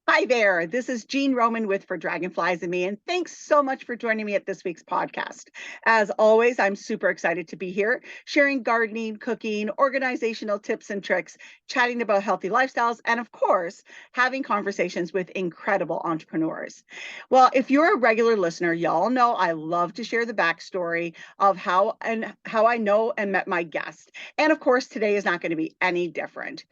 Hi there. This is Jean Roman with For Dragonflies and Me, and thanks so much for joining me at this week's podcast. As always, I'm super excited to be here, sharing gardening, cooking, organizational tips and tricks, chatting about healthy lifestyles, and of course, having conversations with incredible entrepreneurs. Well, if you're a regular listener, y'all know I love to share the backstory of how I know and met my guest. And of course, today is not going to be any different.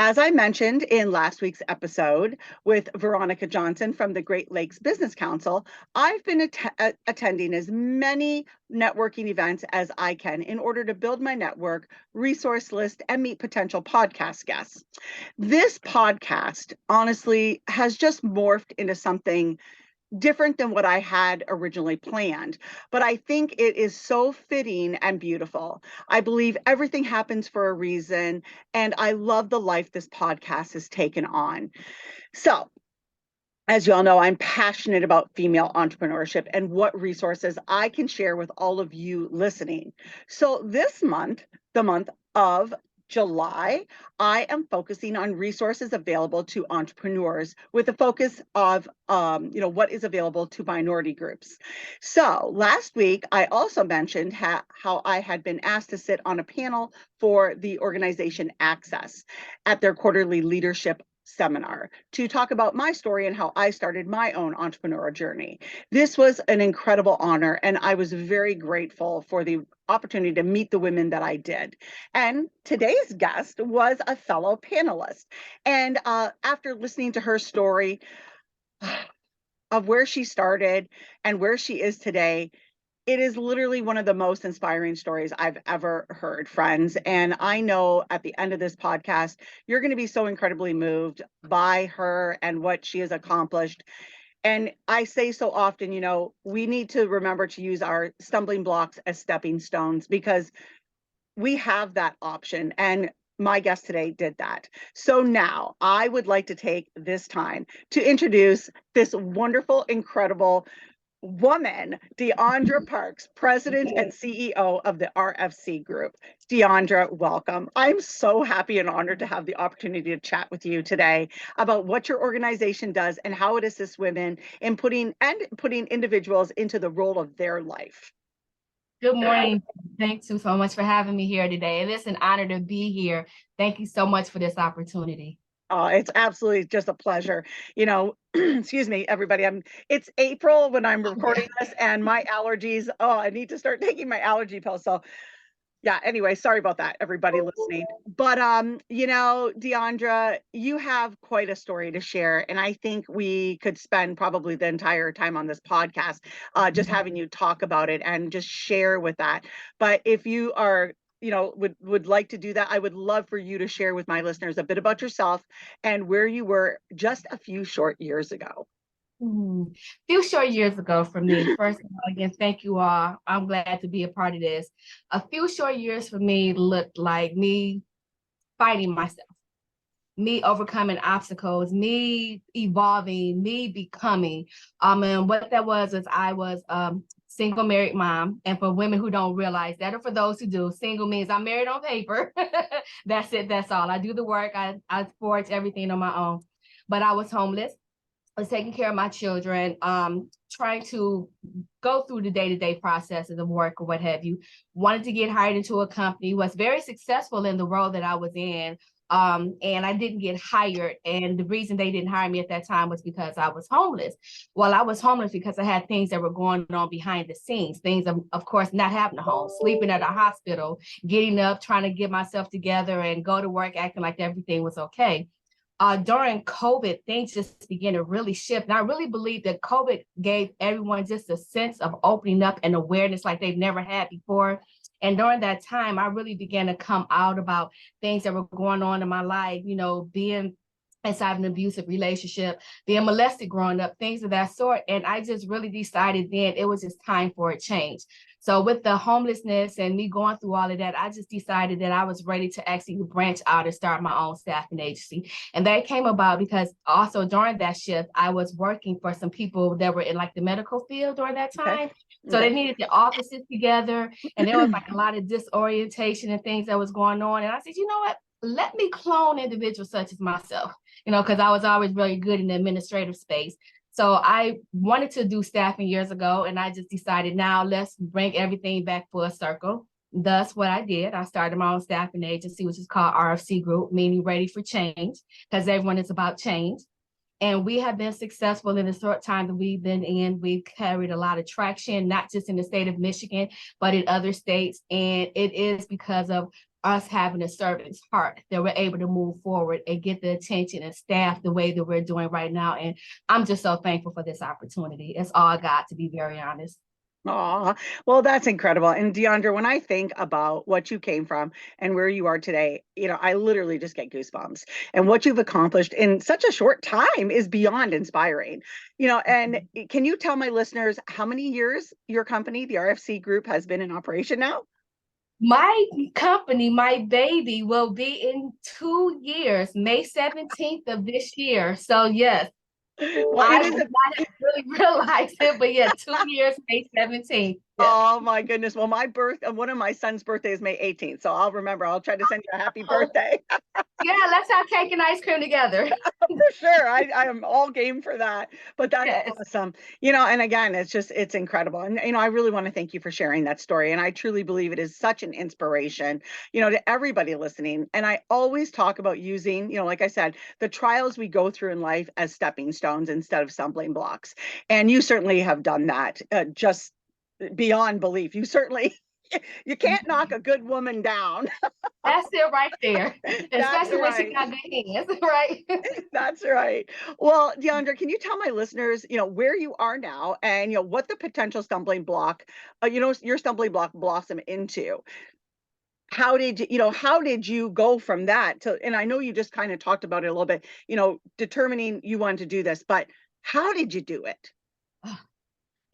As I mentioned in last week's episode with Veronica Johnson from the Great Lakes Business Council, I've been attending as many networking events as I can in order to build my network, resource list, and meet potential podcast guests. This podcast, honestly, has just morphed into something different than what I had originally planned. But I think it is so fitting and beautiful. I believe everything happens for a reason, and I love the life this podcast has taken on. So, as you all know, I'm passionate about female entrepreneurship and what resources I can share with all of you listening. So this month, the month of July, I am focusing on resources available to entrepreneurs with a focus of, what is available to minority groups. So last week, I also mentioned how I had been asked to sit on a panel for the organization Access at their quarterly leadership seminar to talk about my story and how I started my own entrepreneurial journey. This was an incredible honor, and I was very grateful for the opportunity to meet the women that I did. And today's guest was a fellow panelist. And after listening to her story of where she started and where she is today, it is literally one of the most inspiring stories I've ever heard, friends. And I know at the end of this podcast, you're going to be so incredibly moved by her and what she has accomplished. And I say so often, we need to remember to use our stumbling blocks as stepping stones because we have that option. And my guest today did that. So now I would like to take this time to introduce this wonderful, incredible woman, Deondra Parks, President and CEO of the RFC Group. Deondra, welcome. I'm so happy and honored to have the opportunity to chat with you today about what your organization does and how it assists women in putting individuals into the role of their life. Good morning. Thanks so much for having me here today. And it's an honor to be here. Thank you so much for this opportunity. It's absolutely just a pleasure. Excuse me, everybody. It's April when I'm recording this, and my allergies. Oh, I need to start taking my allergy pill. So, yeah. Anyway, sorry about that, everybody listening. But Deondra, you have quite a story to share, and I think we could spend probably the entire time on this podcast just having you talk about it and just share with that. But if you are would like to do that, I would love for you to share with my listeners a bit about yourself and where you were just a few short years ago. Few short years ago for me. First of all, again, thank you all. I'm glad to be a part of this. A few short years for me looked like me fighting myself, me overcoming obstacles, me evolving, me becoming. And what that was is I was single married mom. And for women who don't realize that, or for those who do, single means I'm married on paper. That's it. That's all. I do the work. I forge everything on my own. But I was homeless. I was taking care of my children, trying to go through the day-to-day processes of work or what have you. Wanted to get hired into a company, was very successful in the role that I was in. And I didn't get hired. And the reason they didn't hire me at that time was because I was homeless. Well, I was homeless because I had things that were going on behind the scenes, things of course, not having a home, sleeping at a hospital, getting up, trying to get myself together and go to work, acting like everything was okay. During COVID, things just began to really shift. And I really believe that COVID gave everyone just a sense of opening up and awareness like they've never had before. And during that time, I really began to come out about things that were going on in my life, being inside an abusive relationship, being molested growing up, things of that sort. And I just really decided then it was just time for a change. So with the homelessness and me going through all of that, I just decided that I was ready to actually branch out and start my own staffing agency. And that came about because also during that shift, I was working for some people that were in like the medical field during that time. Okay. So they needed the offices together, and there was like a lot of disorientation and things that was going on. And I said, you know what? let me clone individuals such as myself, because I was always really good in the administrative space. So I wanted to do staffing years ago, and I just decided now let's bring everything back full circle. Thus, what I did, I started my own staffing agency, which is called RFC Group, meaning ready for change, because everyone is about change. And we have been successful in the short time that we've been in. We've carried a lot of traction, not just in the state of Michigan, but in other states. And it is because of us having a servant's heart that we're able to move forward and get the attention and staff the way that we're doing right now. And I'm just so thankful for this opportunity. It's all God, to be very honest. Oh, well, that's incredible. And Deondra, when I think about what you came from and where you are today, I literally just get goosebumps. And what you've accomplished in such a short time is beyond inspiring. And can you tell my listeners how many years your company, the RFC Group, has been in operation now? My company, my baby, will be in 2 years, May 17th of this year. So yes, Well, it I is would not have really realized it, but yeah, 2 years, May 17th. Yeah. Oh my goodness. Well, one of my son's birthday is May 18th. So I'll remember. I'll try to send you a happy Oh, birthday. yeah, let's have cake and ice cream together. For sure. I am all game for that. But that's Yes. awesome. And again, it's incredible. And, I really want to thank you for sharing that story. And I truly believe it is such an inspiration, to everybody listening. And I always talk about using, like I said, the trials we go through in life as stepping stones instead of stumbling blocks. And you certainly have done that just beyond belief. You can't knock a good woman down. That's it right there. That's Especially when she right. got good hands, right? That's right. Well, Deondra, can you tell my listeners, where you are now and, what the potential stumbling block, your stumbling block blossom into? How did you go from that to, and I know you just kind of talked about it a little bit, determining you wanted to do this, but how did you do it?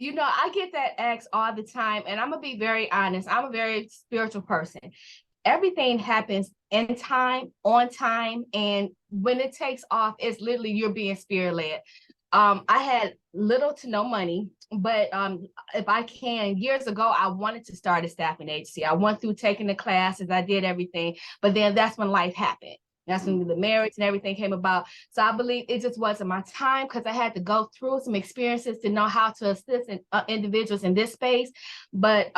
I get that asked all the time, and I'm gonna be very honest. I'm a very spiritual person. Everything happens in time, on time, and when it takes off, it's literally you're being spirit led. I had little to no money, but if I can, years ago, I wanted to start a staffing agency. I went through taking the classes, I did everything, but then that's when life happened. That's when the marriage and everything came about. So I believe it just wasn't my time because I had to go through some experiences to know how to assist individuals in this space. But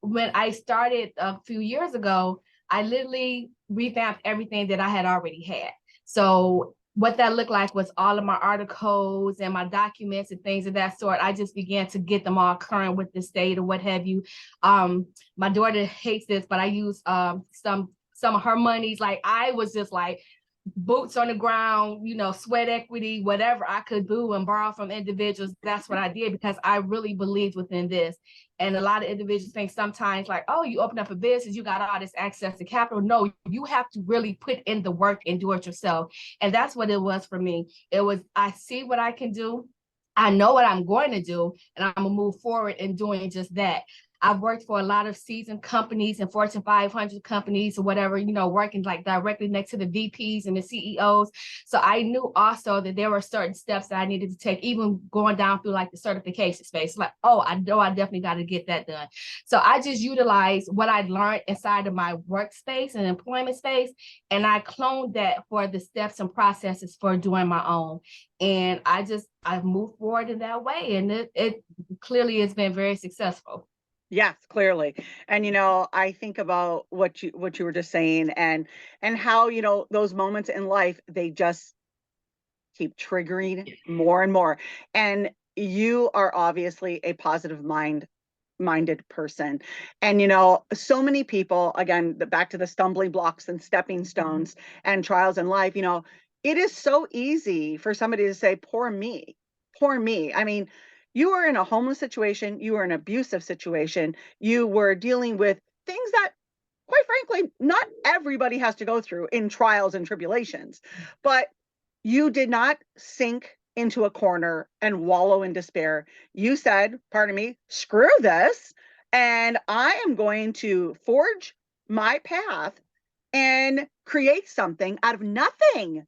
when I started a few years ago, I literally revamped everything that I had already had. So what that looked like was all of my articles and my documents and things of that sort. I just began to get them all current with the state or what have you. My daughter hates this, but I use some of her monies. Like I was just like boots on the ground, sweat equity, whatever I could do and borrow from individuals. That's what I did because I really believed within this. And a lot of individuals think sometimes like, oh, you open up a business, you got all this access to capital. No, you have to really put in the work and do it yourself. And that's what it was for me. It was, I see what I can do. I know what I'm going to do, and I'm gonna move forward in doing just that. I've worked for a lot of seasoned companies and Fortune 500 companies or whatever, working like directly next to the VPs and the CEOs. So I knew also that there were certain steps that I needed to take, even going down through like the certification space. Like, oh, I know I definitely got to get that done. So I just utilized what I'd learned inside of my workspace and employment space, and I cloned that for the steps and processes for doing my own. And I've moved forward in that way, and it clearly has been very successful. Yes, clearly. And I think about what you were just saying and how, those moments in life, they just keep triggering more and more. And you are obviously a positive minded person. And so many people, again, back to the stumbling blocks and stepping stones and trials in life, it is so easy for somebody to say, poor me, poor me. I mean, you were in a homeless situation, you were in an abusive situation, you were dealing with things that, quite frankly, not everybody has to go through in trials and tribulations. But you did not sink into a corner and wallow in despair. You said, pardon me, screw this, and I am going to forge my path and create something out of nothing.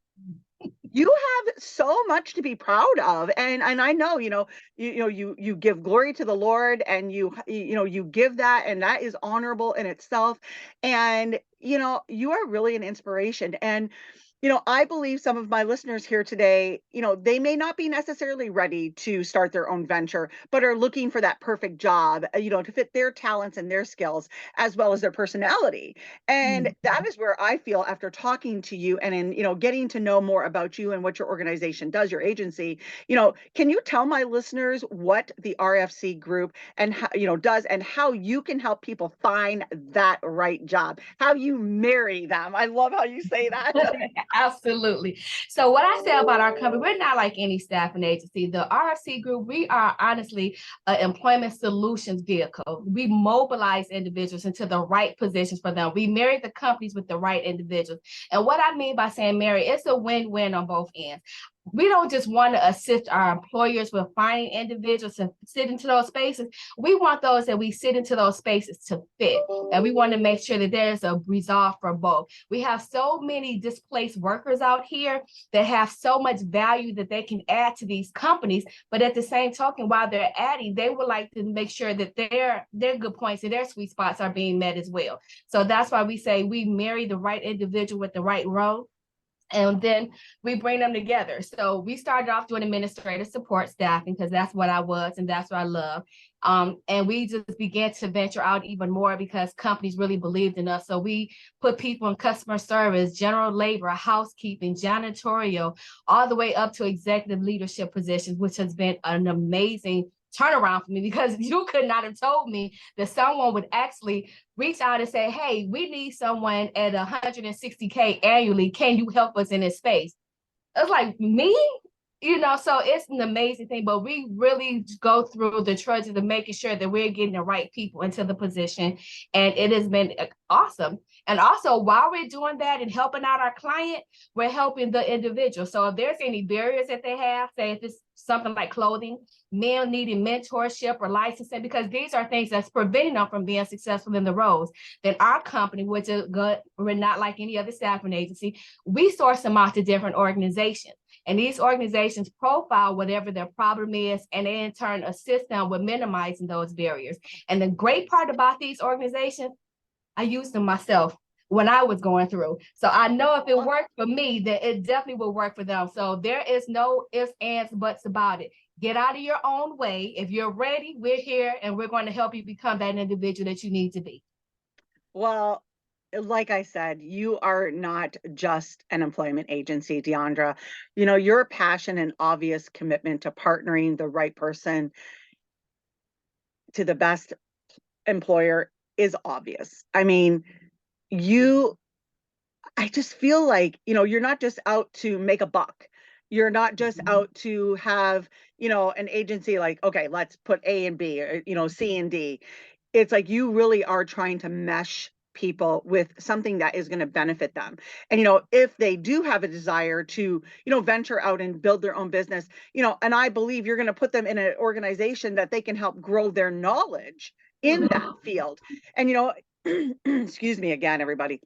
You have so much to be proud of, and I know, you give glory to the Lord, and you give that, and that is honorable in itself. And you are really an inspiration. And I believe some of my listeners here today, they may not be necessarily ready to start their own venture, but are looking for that perfect job, to fit their talents and their skills as well as their personality. And that is where I feel, after talking to you and in, getting to know more about you and what your organization does, your agency, can you tell my listeners what the RFC Group and how, does, and how you can help people find that right job, how you marry them? I love how you say that. Absolutely. So what I say about our company, we're not like any staffing agency. The RFC Group, we are honestly an employment solutions vehicle. We mobilize individuals into the right positions for them. We marry the companies with the right individuals. And what I mean by saying marry, it's a win-win on both ends. We don't just want to assist our employers with finding individuals to sit into those spaces. We want those that we sit into those spaces to fit. And we want to make sure that there's a resolve for both. We have so many displaced workers out here that have so much value that they can add to these companies. But at the same token, while they're adding, they would like to make sure that their good points and their sweet spots are being met as well. So that's why we say we marry the right individual with the right role, and then we bring them together. So we started off doing administrative support staffing because that's what I was and that's what I love. And we just began to venture out even more because companies really believed in us. So we put people in customer service, general labor, housekeeping, janitorial, all the way up to executive leadership positions, which has been an amazing turnaround for me, because you could not have told me that someone would actually reach out and say, hey, we need someone at 160K annually. Can you help us in this space? It's like, me? So it's an amazing thing, but we really go through the trudges of making sure that we're getting the right people into the position. And it has been awesome. And also, while we're doing that and helping out our client, we're helping the individual. So if there's any barriers that they have, say if it's something like clothing, men needing mentorship or licensing, because these are things that's preventing them from being successful in the roles, then our company, which is good, we're not like any other staffing agency, we source them out to different organizations. And these organizations profile whatever their problem is, and they in turn assist them with minimizing those barriers. And the great part about these organizations, I used them myself when I was going through. So I know if it worked for me, then it definitely will work for them. So there is no ifs, ands, buts about it. Get out of your own way. If you're ready, we're here, and we're going to help you become that individual that you need to be. Well, like I said, you are not just an employment agency, Deondra. Your passion and obvious commitment to partnering the right person to the best employer is obvious. I mean, I just feel like, you're not just out to make a buck. You're not just out to have, an agency like, okay, let's put A and B, or, C and D. It's like you really are trying to mesh people with something that is going to benefit them. And, if they do have a desire to, venture out and build their own business, and I believe you're going to put them in an organization that they can help grow their knowledge in that field. And, excuse me again, everybody.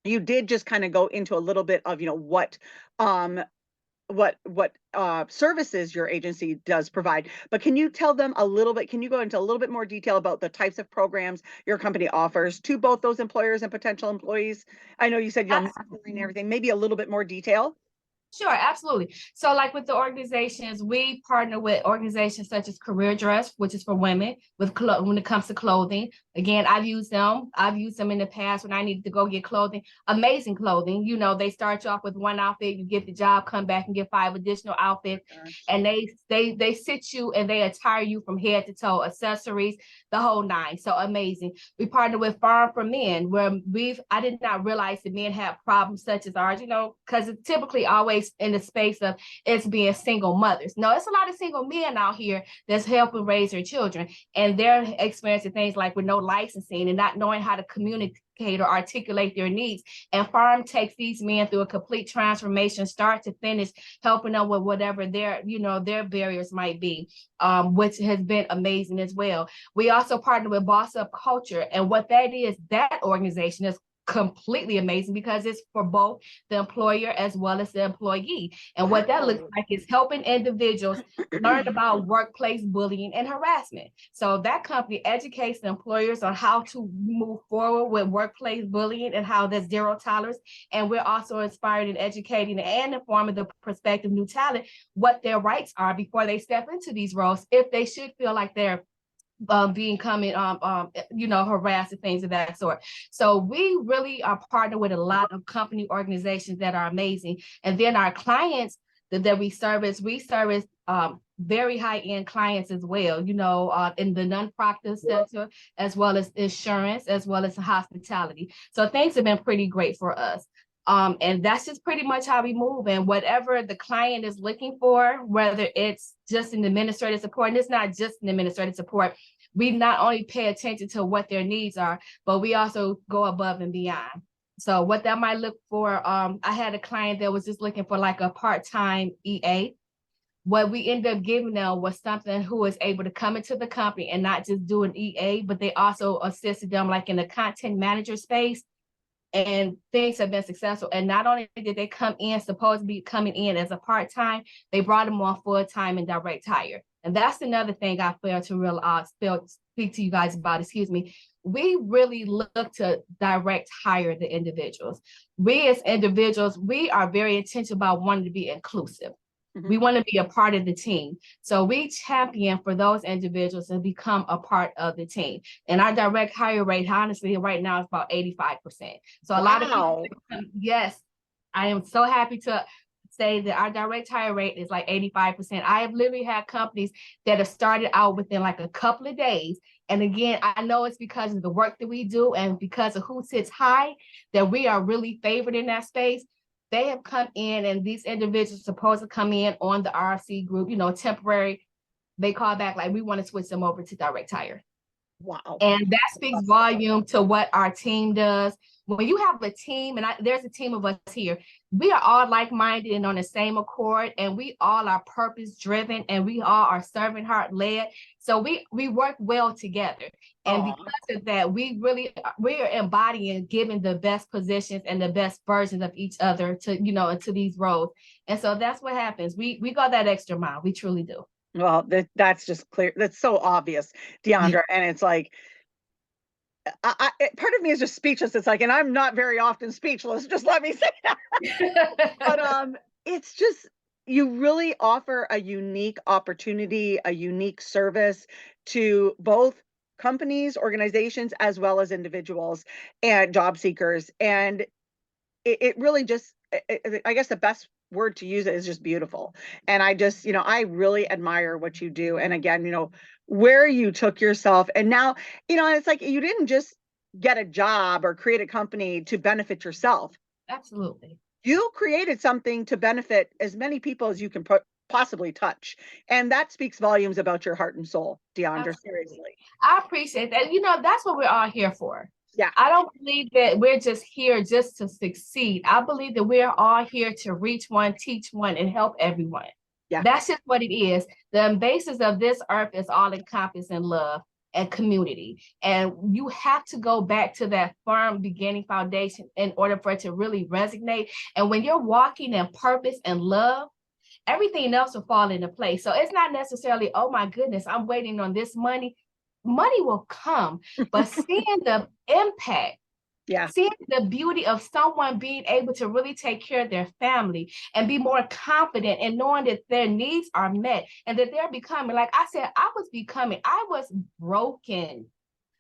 You did just kind of go into a little bit of, what services your agency does provide, but can you tell them a little bit, can you go into a little bit more detail about the types of programs your company offers to both those employers and potential employees? I know you said you're and everything, maybe a little bit more detail. Sure, absolutely. So like with the organizations, we partner with organizations such as Career Dress, which is for women when it comes to clothing. Again, I've used them in the past when I needed to go get clothing, amazing clothing. They start you off with one outfit, you get the job, come back and get 5 additional outfits. And they sit you and they attire you from head to toe, accessories, the whole nine. So amazing. We partner with Farm for Men, where I did not realize that men have problems such as ours, because it's typically always in the space of it's being single mothers. No, it's a lot of single men out here that's helping raise their children, and they're experiencing things like with no licensing and not knowing how to communicate or articulate their needs. And Farm takes these men through a complete transformation, start to finish, helping them with whatever their barriers might be, which has been amazing as well. We also partner with Boss Up Culture, and what that is, that organization is completely amazing because it's for both the employer as well as the employee. And what that looks like is helping individuals learn about workplace bullying and harassment. So that company educates the employers on how to move forward with workplace bullying and how there's zero tolerance. And we're also inspiring and educating and informing the prospective new talent what their rights are before they step into these roles, if they should feel like they're harassed and things of that sort. So we really are partnered with a lot of company organizations that are amazing. And then our clients that we service very high-end clients as well, in the nonprofit sector, as well as insurance, as well as hospitality. So things have been pretty great for us. And that's just pretty much how we move. And whatever the client is looking for, whether it's just an administrative support, and it's not just an administrative support, we not only pay attention to what their needs are, but we also go above and beyond. So what that might look for, I had a client that was just looking for like a part-time EA. What we ended up giving them was something who was able to come into the company and not just do an EA, but they also assisted them like in the content manager space. And things have been successful. And not only did they come in, supposed to be coming in as a part-time, they brought them on full-time and direct hire. And that's another thing I failed to speak to you guys about, excuse me. We really look to direct hire the individuals. We as individuals, we are very intentional about wanting to be inclusive. We want to be a part of the team. So we champion for those individuals and become a part of the team. And our direct hire rate, honestly, right now is about 85%. So a lot of people, yes, I am so happy to say that our direct hire rate is like 85%. I have literally had companies that have started out within like a couple of days. And again, I know it's because of the work that we do and because of who sits high that we are really favored in that space. They have come in, and these individuals are supposed to come in on the RFC group, temporary. They call back like, we want to switch them over to direct hire. Wow. And that speaks volume to what our team does. When you have a team, and there's a team of us here, we are all like-minded and on the same accord, and we all are purpose-driven, and we all are servant heart-led. So we work well together. And because of that, we are embodying giving the best positions and the best versions of each other to, into these roles. And so that's what happens. We go that extra mile. We truly do. Well, that's just clear. That's so obvious, Deondra. And it's like, part of me is just speechless. It's like, and I'm not very often speechless. Just let me say that. But it's just, you really offer a unique opportunity, a unique service to both companies, organizations, as well as individuals and job seekers. And it really just, I guess the best word to use it is just beautiful. And I just, I really admire what you do. And again, where you took yourself, and now, it's like you didn't just get a job or create a company to benefit yourself. Absolutely. You created something to benefit as many people as you can possibly touch. And that speaks volumes about your heart and soul, Deondra. Absolutely. Seriously. I appreciate that. That's what we're all here for. Yeah. I don't believe that we're just here just to succeed. I believe that we're all here to reach one, teach one, and help everyone. Yeah. That's just what it is. The basis of this earth is all encompassing love and community. And you have to go back to that firm beginning foundation in order for it to really resonate. And when you're walking in purpose and love, everything else will fall into place. So it's not necessarily, oh my goodness, I'm waiting on this money. Money will come, but seeing the impact, seeing the beauty of someone being able to really take care of their family and be more confident and knowing that their needs are met and that they're becoming, like I said, I was broken.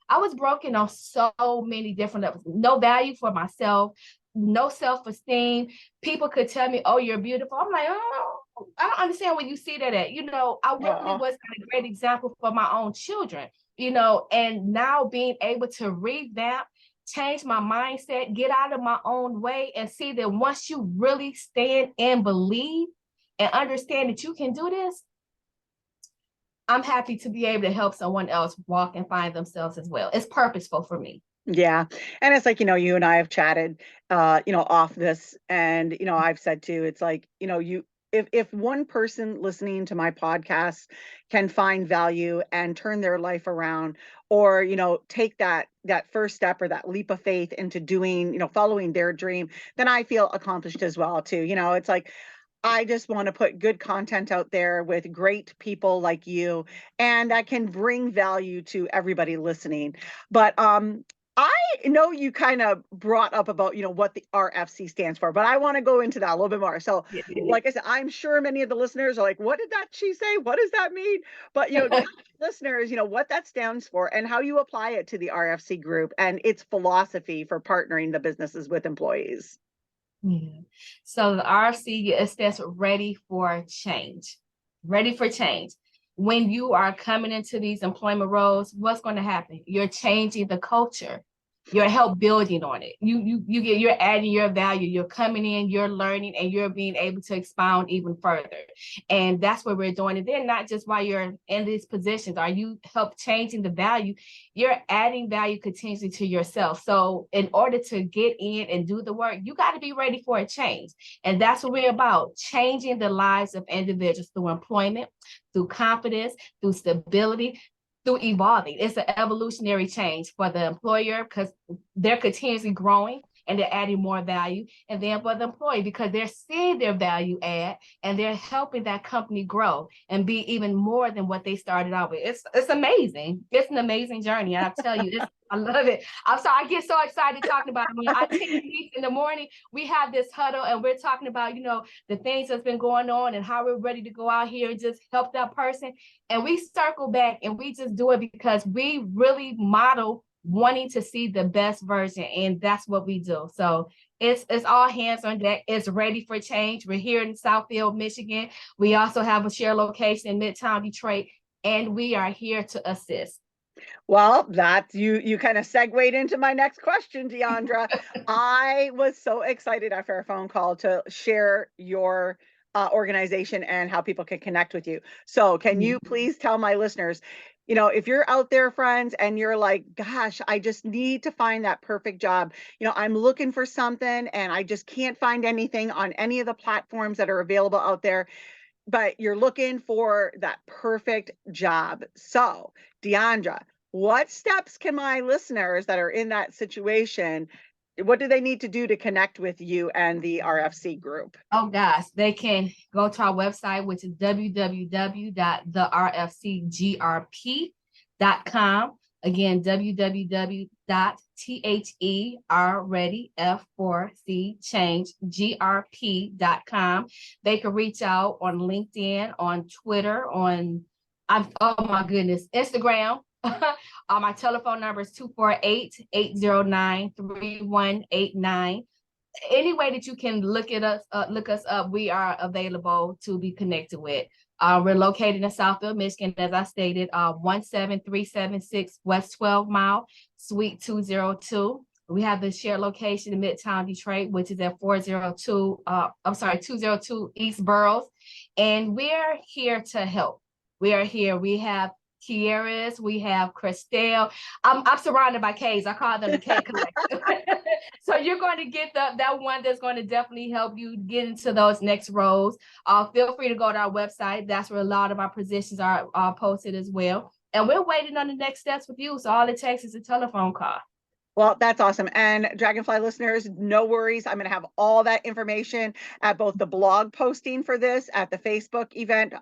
I was broken on so many different levels. No value for myself, no self-esteem. People could tell me, oh, you're beautiful. I'm like, oh, I don't understand where you see that at. I really was a great example for my own children. And now being able to revamp, change my mindset, get out of my own way and see that once you really stand and believe and understand that you can do this, I'm happy to be able to help someone else walk and find themselves as well. It's purposeful for me. Yeah. And it's like, you and I have chatted, off this, and, I've said too, it's like, if one person listening to my podcast can find value and turn their life around, or take that first step or that leap of faith into doing, following their dream, then I feel accomplished as well too. It's like I just want to put good content out there with great people like you, and that can bring value to everybody listening. But I know you kind of brought up about, what the RFC stands for, but I want to go into that a little bit more. So, like I said, I'm sure many of the listeners are like, what did that she say? What does that mean? But, tell listeners, what that stands for and how you apply it to the RFC group and its philosophy for partnering the businesses with employees. Yeah. So the RFC, it stands for ready for change. Ready for change. When you are coming into these employment roles, what's going to happen? You're changing the culture. You're help building on it. You're adding your value. You're coming in, you're learning, and you're being able to expound even further. And that's what we're doing. And then not just while you're in these positions, are you help changing the value? You're adding value continuously to yourself. So in order to get in and do the work, you got to be ready for a change. And that's what we're about, changing the lives of individuals through employment, through confidence, through stability, through evolving. It's an evolutionary change for the employer because they're continuously growing and they're adding more value. And then for the employee, because they're seeing their value add and they're helping that company grow and be even more than what they started out with. It's amazing. It's an amazing journey. And I tell you, I love it. I'm sorry, I get so excited talking about it. When I take meetings in the morning, we have this huddle and we're talking about, the things that's been going on and how we're ready to go out here and just help that person. And we circle back and we just do it because we really model wanting to see the best version, and that's what we do. So it's all hands on deck. It's ready for change. We're here in Southfield, Michigan. We also have a shared location in Midtown Detroit, and we are here to assist. Well, that you kind of segued into my next question, Deondra. I was so excited after our phone call to share your organization and how people can connect with you. So can you please tell my listeners, if you're out there, friends, and you're like, gosh, I just need to find that perfect job. I'm looking for something and I just can't find anything on any of the platforms that are available out there, but you're looking for that perfect job. So, Deondra, what steps can my listeners that are in that situation, what do they need to do to connect with you and the RFC group? Oh gosh, they can go to our website, which is www.therfcgrp.com. Again, www.therfcgrp.com. They can reach out on LinkedIn, on Twitter, oh my goodness, Instagram. My telephone number is 248-809-3189. Any way that you can look us up, we are available to be connected with. We're located in Southfield, Michigan, as I stated, 17376 West 12 Mile, Suite 202. We have the shared location in Midtown Detroit, which is at 202 East Burroughs. And we're here to help. We are here. We have Kiera's, we have Christelle. I'm surrounded by K's. I call them the K collective. So you're going to get that one that's going to definitely help you get into those next roles. Feel free to go to our website. That's where a lot of our positions are posted as well. And we're waiting on the next steps with you. So all it takes is a telephone call. Well, that's awesome. And Dragonfly listeners, no worries. I'm going to have all that information at both the blog posting for this, at the Facebook event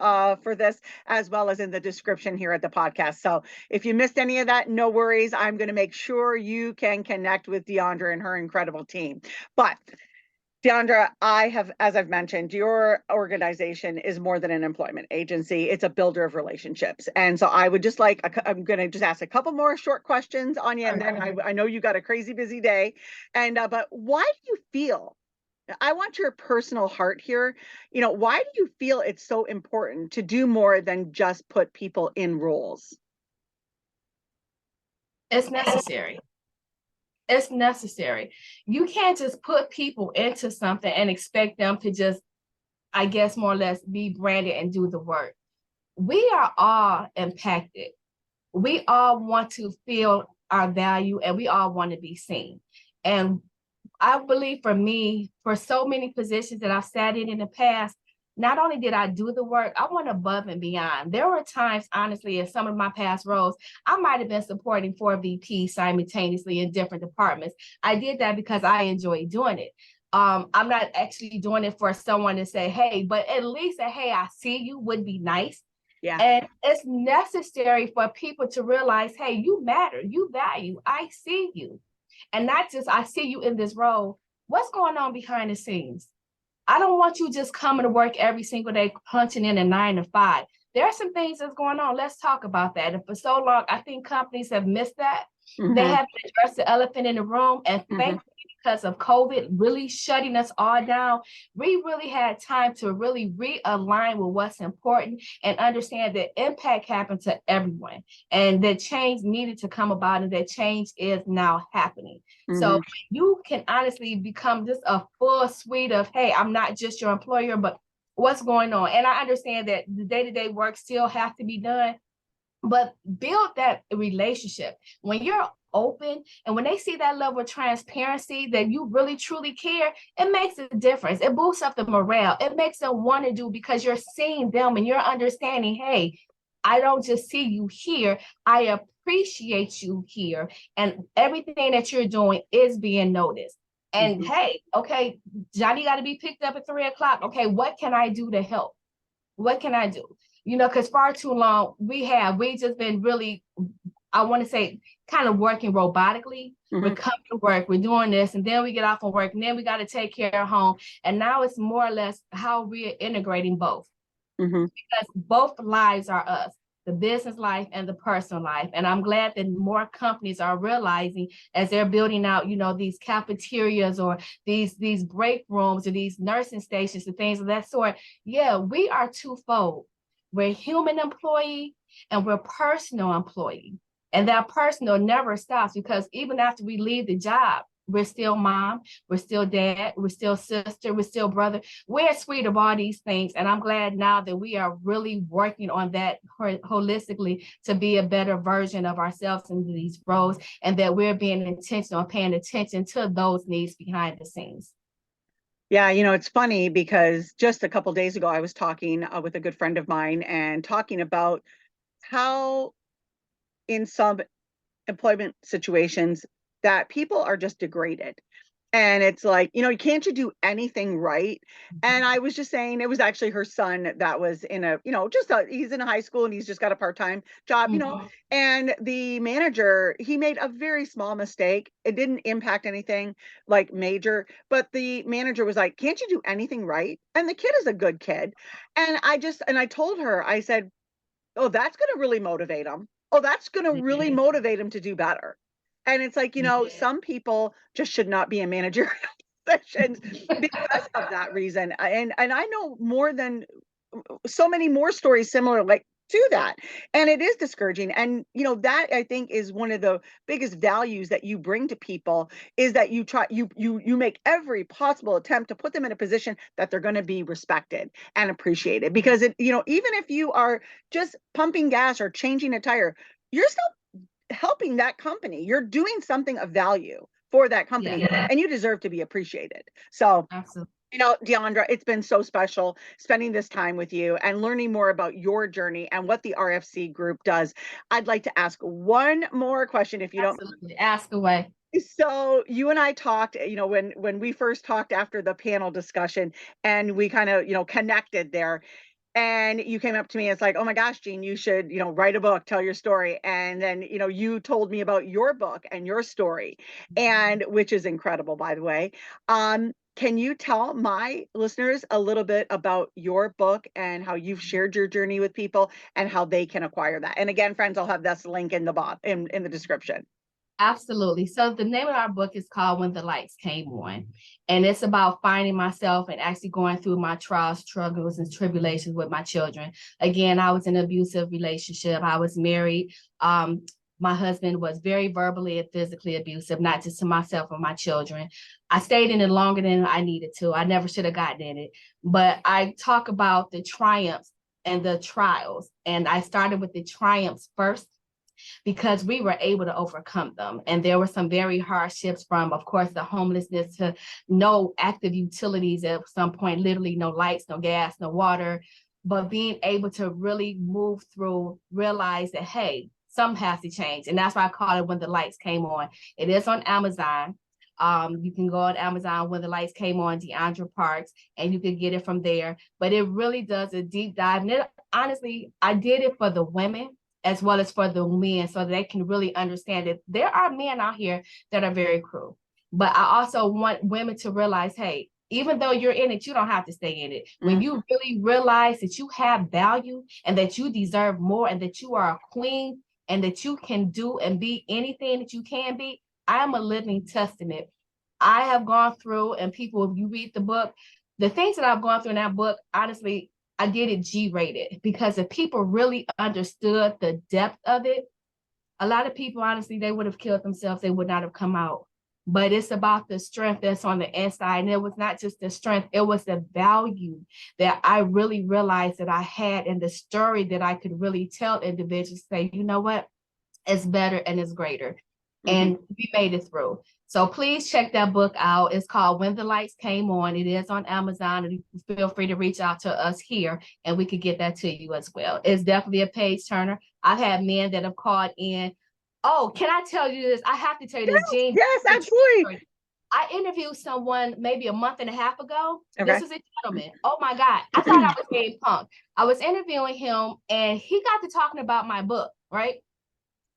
for this, as well as in the description here at the podcast. So if you missed any of that, no worries. I'm going to make sure you can connect with Deondra and her incredible team. But Deondra, as I've mentioned, your organization is more than an employment agency. It's a builder of relationships. And so I'm going to just ask a couple more short questions on you. And then I know you got a crazy busy day. But why do you feel, I want your personal heart here, why do you feel it's so important to do more than just put people in roles? It's necessary. It's necessary. You can't just put people into something and expect them to just, I guess, more or less be branded and do the work. We are all impacted. We all want to feel our value and we all want to be seen. And I believe for me, for so many positions that I've sat in the past, not only did I do the work, I went above and beyond. There were times, honestly, in some of my past roles, I might have been supporting 4 VPs simultaneously in different departments. I did that because I enjoy doing it. I'm not actually doing it for someone to say, hey, but at least a hey, I see you would be nice. Yeah. And it's necessary for people to realize, hey, you matter, you value, I see you. And not just, I see you in this role. What's going on behind the scenes? I don't want you just coming to work every single day, punching in a 9 to 5. There are some things that's going on. Let's talk about that. And for so long, I think companies have missed that. Mm-hmm. They haven't addressed the elephant in the room. And thankfully, because of COVID really shutting us all down, we really had time to really realign with what's important and understand that impact happened to everyone and that change needed to come about and that change is now happening. So you can honestly become just a full suite of, hey, I'm not just your employer, but what's going on? And I understand that the day-to-day work still has to be done, but build that relationship. When you're open and when they see that level of transparency that you really truly care, it makes a difference. It boosts up the morale. It makes them want to do because you're seeing them and you're understanding, hey, I don't just see you here, I appreciate you here, and everything that you're doing is being noticed. And hey, okay, Johnny got to be picked up at 3 o'clock. Okay, what can I do to help? What can I do? You know, because far too long we just been really, I want to say, kind of working robotically. We're coming to work, we're doing this, and then we get off of work, and then we got to take care of home. And now it's more or less how we're integrating both. Because both lives are us, the business life and the personal life. And I'm glad that more companies are realizing as they're building out, you know, these cafeterias or these break rooms or these nursing stations and things of that sort. Yeah, we are twofold. We're human employee and we're personal employee. And that personal never stops because even after we leave the job, we're still mom, we're still dad, we're still sister, we're still brother. We're a suite of all these things. And I'm glad now that we are really working on that holistically to be a better version of ourselves in these roles and that we're being intentional and paying attention to those needs behind the scenes. Yeah, you know, it's funny because just a couple of days ago, I was talking with a good friend of mine and talking about how in some employment situations that people are just degraded. And it's like, you know, can't you do anything right? And I was just saying, it was actually her son that was in a, you know, he's in a high school and he's just got a part-time job, you know, and the manager, he made a very small mistake. It didn't impact anything like major, but the manager was like, can't you do anything right? And the kid is a good kid. And I told her, I said, oh, that's going to really motivate him. Oh, that's going to really motivate him to do better. And it's like, you know, some people just should not be in managerial positions because of that reason. And I know more than so many more stories similar like to that. And it is discouraging. And, you know, that I think is one of the biggest values that you bring to people is that you make every possible attempt to put them in a position that they're going to be respected and appreciated. Because it, you know, even if you are just pumping gas or changing a tire, you're still helping that company. You're doing something of value for that company and you deserve to be appreciated. So absolutely. You know, Deondra, it's been so special spending this time with you and learning more about your journey and what the RFC Group does. I'd like to ask one more question, if you don't mind. Ask away. So you and I talked, you know, when we first talked after the panel discussion and we kind of, you know, connected there. And you came up to me, it's like, oh my gosh, Jean, you should, you know, write a book, tell your story. And then, you know, you told me about your book and your story, and which is incredible, by the way. Can you tell my listeners a little bit about your book and how you've shared your journey with people and how they can acquire that? And again, friends, I'll have this link in the description. Absolutely. So the name of our book is called When the Lights Came On. And it's about finding myself and actually going through my trials, struggles, and tribulations with my children. Again, I was in an abusive relationship. I was married. My husband was very verbally and physically abusive, not just to myself or my children. I stayed in it longer than I needed to. I never should have gotten in it. But I talk about the triumphs and the trials. And I started with the triumphs first. because we were able to overcome them. And there were some very hardships, from, of course, the homelessness to no active utilities at some point, literally no lights, no gas, no water, but being able to really move through, realize that, hey, something has to change. And that's why I call it When the Lights Came On. It is on Amazon. You can go on Amazon, When the Lights Came On, Deondra Parks, and you can get it from there. But it really does a deep dive. And it, honestly, I did it for the women as well as for the men, so they can really understand that there are men out here that are very cruel. But I also want women to realize, hey, even though you're in it, you don't have to stay in it. When you really realize that you have value and that you deserve more and that you are a queen and that you can do and be anything that you can be, I am a living testament. I have gone through, and people, if you read the book, the things that I've gone through in that book, honestly, I did it G-rated, because if people really understood the depth of it, a lot of people, honestly, they would have killed themselves. They would not have come out. But it's about the strength that's on the inside. And it was not just the strength, it was the value that I really realized that I had, and the story that I could really tell individuals, say, you know what, it's better and it's greater. And we made it through. So please check that book out. It's called When the Lights Came On. It is on Amazon, and you feel free to reach out to us here and we could get that to you as well. It's definitely a page turner. I've had men that have called in. Oh, can I tell you this? I have to tell you this, Jean. Yes, absolutely. I interviewed someone maybe a month and a half ago. Okay. This was a gentleman. Oh my God. I thought I was being punked. I was interviewing him and he got to talking about my book, right?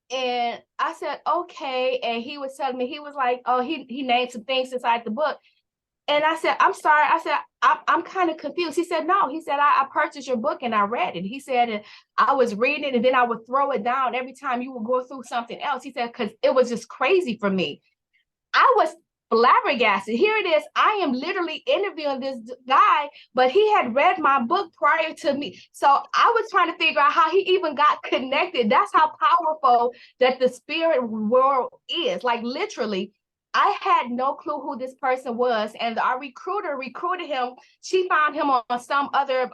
And I said, okay. And he was telling me, he was like, oh, he named some things inside the book. And I said, I'm sorry. I said, I'm kind of confused. He said, no. He said, I purchased your book and I read it. He said, and I was reading it and then I would throw it down every time you would go through something else. He said, because it was just crazy for me. I was flabbergasted. Here it is. I am literally interviewing this guy, but he had read my book prior to me. So I was trying to figure out how he even got connected. That's how powerful that the spirit world is. Like literally, I had no clue who this person was. And our recruiter recruited him. She found him on some other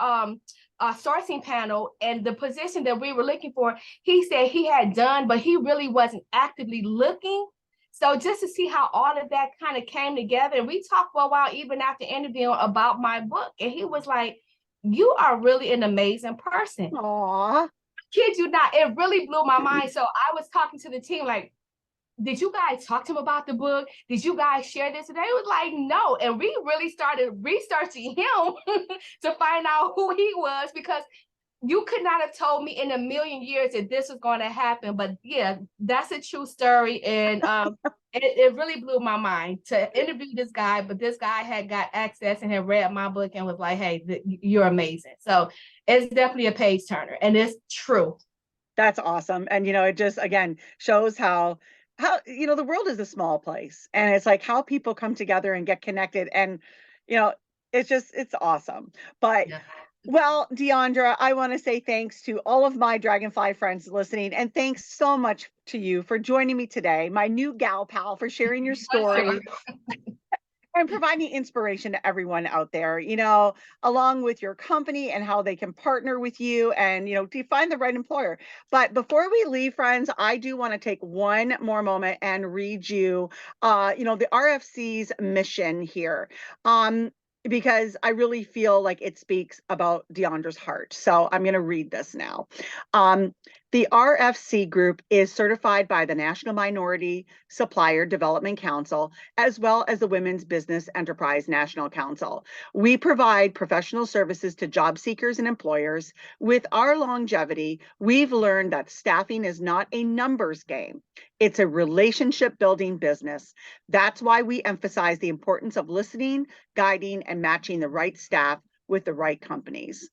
sourcing panel, and the position that we were looking for, he said he had done, but he really wasn't actively looking. So just to see how all of that kind of came together, and we talked for a while, even after interviewing about my book, and he was like, you are really an amazing person. Aww. Kid you not, it really blew my mind. So I was talking to the team like, did you guys talk to him about the book? Did you guys share this? And they was like, no. And we really started researching him to find out who he was, because you could not have told me in a million years that this was going to happen. But yeah, that's a true story. And it really blew my mind to interview this guy. But this guy had got access and had read my book and was like, hey, you're amazing. So it's definitely a page turner, and it's true. That's awesome. And, it just, again, shows how, the world is a small place, and it's like how people come together and get connected. And, it's awesome. But Yeah. well, Deondra, I want to say thanks to all of my Dragonfly friends listening, and thanks so much to you for joining me today, my new gal pal, for sharing your story and providing inspiration to everyone out there, along with your company and how they can partner with you and, to find the right employer. But before we leave, friends, I do want to take one more moment and read you, the RFC's mission here. Because I really feel like it speaks about Deondra's heart. So I'm going to read this now. The RFC Group is certified by the National Minority Supplier Development Council, as well as the Women's Business Enterprise National Council. We provide professional services to job seekers and employers. With our longevity, we've learned that staffing is not a numbers game. It's a relationship building business. That's why we emphasize the importance of listening, guiding, and matching the right staff with the right companies.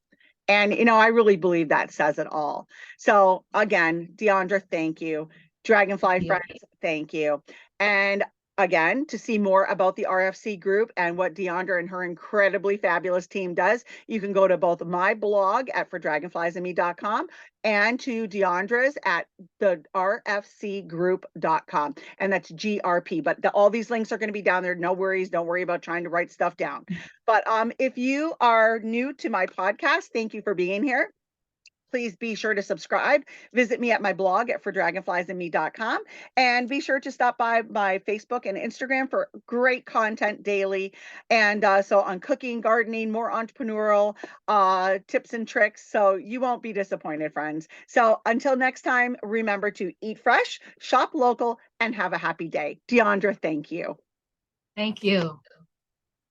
And, I really believe that says it all. So again, Deondra, thank you. Dragonfly friends, thank you. And again, to see more about the RFC Group and what Deondra and her incredibly fabulous team does, you can go to both my blog at fordragonfliesandme.com and to Deondra's at the rfcgroup.com. And that's GRP. But all these links are going to be down there. No worries. Don't worry about trying to write stuff down. But if you are new to my podcast, thank you for being here. please be sure to subscribe. Visit me at my blog at fordragonfliesandme.com, and be sure to stop by my Facebook and Instagram for great content daily. And so on cooking, gardening, more entrepreneurial tips and tricks. So you won't be disappointed, friends. So until next time, remember to eat fresh, shop local, and have a happy day. Deondra, thank you. Thank you.